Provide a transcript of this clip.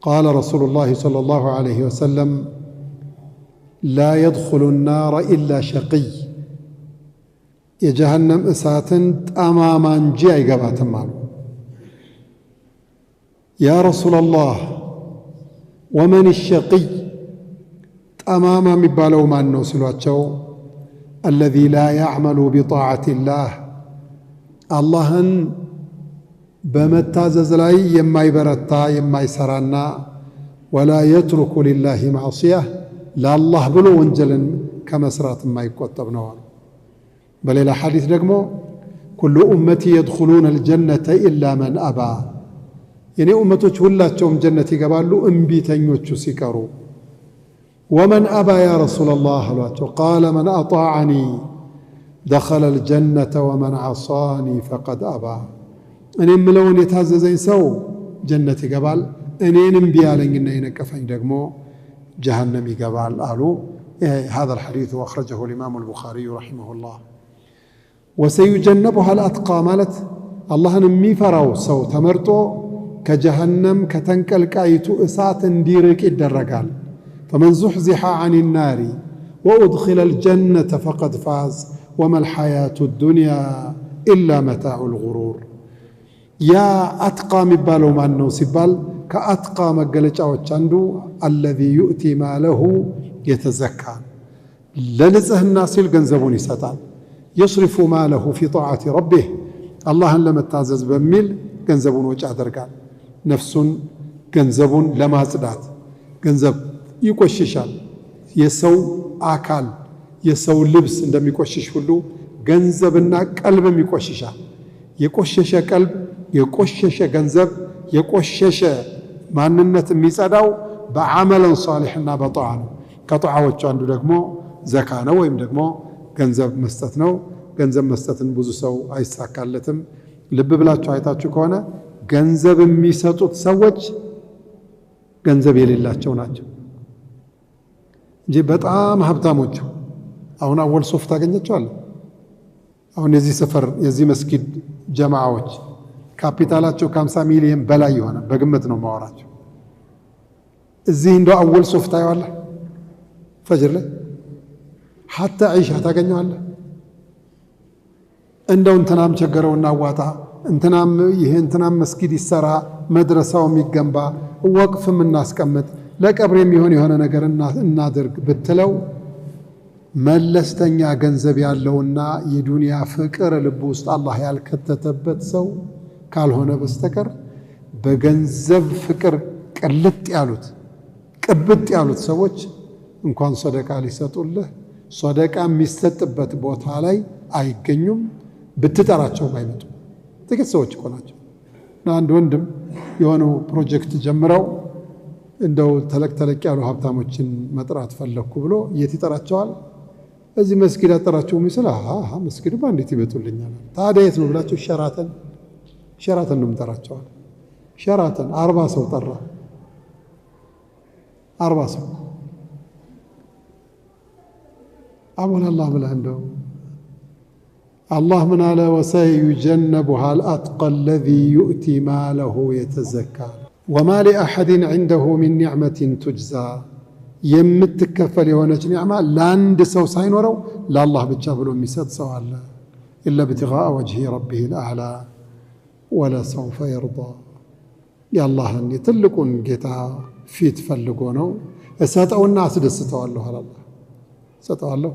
قال رسول الله صلى الله عليه وسلم لا يدخل النار إلا شقي የጀሃነም እሳትን ጠማማ እንጂ አይገባትም አሉ። ያ ረሱላላህ ወመን ሸቂይ ጠማማ የሚባለው ማን ነው ሲሏቸው አለዚ ላ ያዕመሉ ቢጣዓቲላህ አላህን በመታዘዝ ላይ የማይበረታ የማይሰራና ወላ የትሩኩ ሊላሂ ማዕሲያህ ለአላህ ብሎ ወንጀልን ከመስራት የማይቆጠብ ነው አሉ። በሌላ ሐዲስ ደግሞ ኩሉ ኡመቲ የድኹሉነ አልጀነተ ኢላ መን አባ የኔ ኡመቶች ሁላቸውም ጀነት ይገባሉ እምቢተኞቹ ሲቀሩ። ወመን አባ ያ ረሱላላህ አሏቸው። ቃለ መን አጣዐኒ ደኸለ አልጀነተ ወመን ዐሳኒ ፈቀድ አባ እኔ የምለውን የታዘዘኝ ሰው ጀነት ይገባል፣ እኔን እምቢ ያለኝና የነቀፈኝ ደግሞ ጀሃነም ይገባል አሉ። هذا الحديث أخرجه الإمام البخاري رحمه الله. وسيجنبها الأتقى مالت الله نمي فراو سو تمرتو كجهنم كتنكل كايتو إسات ديرك الدرقال فمن زحزح عن النار وأدخل الجنة فقد فاز وما الحياة الدنيا إلا متاع الغرور. يا أتقى مبالو مانو سبال كأتقى مقلج أو تشاندو الذي يؤتي ماله يتزكى لنزه الناس الجنزبون يستان يصرف ماله في طاعة ربه الله لما تعزز بميل جنزبون وجه درقال نفس جنزبون لما زدات جنزب يقششال يسو آكال يسو لبس عندما يقشش كله جنزبنا قلب يقششال يقشش قلب يقشش جنزب يقشش ማንነት የሚጸዳው በአመል ሷሊህና በጧዓ ነው። ከጧዓዎች አንዱ ደግሞ ዘካ ነው ወይም ደግሞ ገንዘብ መስጠት ነው። ገንዘብ መስጠትን ብዙ ሰው አይሳካለትም። ልብ ብላችሁ አይታችሁ ከሆነ ገንዘብ የሚሰጡት ሰዎች ገንዘብ የሌላቸው ናቸው እንጂ በጣም ሀብታሞች አሁን አወል ሶፍ ታገኛቸዋለህ። አሁን የዚህ ሰፈር የዚህ መስጊድ ጀማዓዎች ካፒታላቸው ከ50 ሚሊዮን በላይ የሆነ በግምት ነው ማወራቸው። እዚህ እንደው አወል ሶፍ ታየዋለህ ፈጅር ላይ ሐታ ዒሻ ታገኘዋለህ። እንደው እንትናም ቸገረውና ዋጣ እንትናም ይሄ እንትናም መስጊድ ይሰራ መድረሳው የሚገንባ ወቅፍም እናስቀምጥ ለቀብር የሚሆን የሆነ ነገር እናድርግ ብትለው መለስተኛ ገንዘብ ያለውና የዱንያ ፍቅር ልብ ውስጥ አላህ ያልከተተበት ሰው ካልሆነ በስተቀር በገንዘብ ፍቅር ቅልጥ ያሉት ሰዎች እንኳን ሰደቃ ሊሰጡልህ ሰደቃ የሚሰጥበት ቦታ ላይ አይገኙም። ብትጠራቸው አይመጡ ጥቂት ሰዎች እኮ ናቸው። አንድ ወንድም የሆነው ፕሮጀክት ጀምረው እንደው ተለቅ ያሉ ሀብታሞችን መጥራት ፈለኩ ብሎ የት ይጠራቸዋል? እዚህ መስጊድ አጠራቸው ምስል መስጊድ እንዴት ይመጡልኛል? ታዲያ የት ነው ብላችሁ ሸራተን ነው የምጠራቸዋል። ሸራተን 40 ሰው ጠራ። 40 ሰው አሁን አላህ ብለህ እንደው الله من على وسيجنبها الأتقى الذي يؤتي ماله يتزكى وما لأحد عنده من نعمة تجزى يمتكفل يونج نعمة لاند سو ساينورو لا الله بتجابلو ميسد سو الله إلا ابتغاء وجه ربه الأعلى ولا سوف يرضى يا الله أني تلقون جيتا في تفلقونه ساتوا الناس دستوا الله على الله ساتوا الله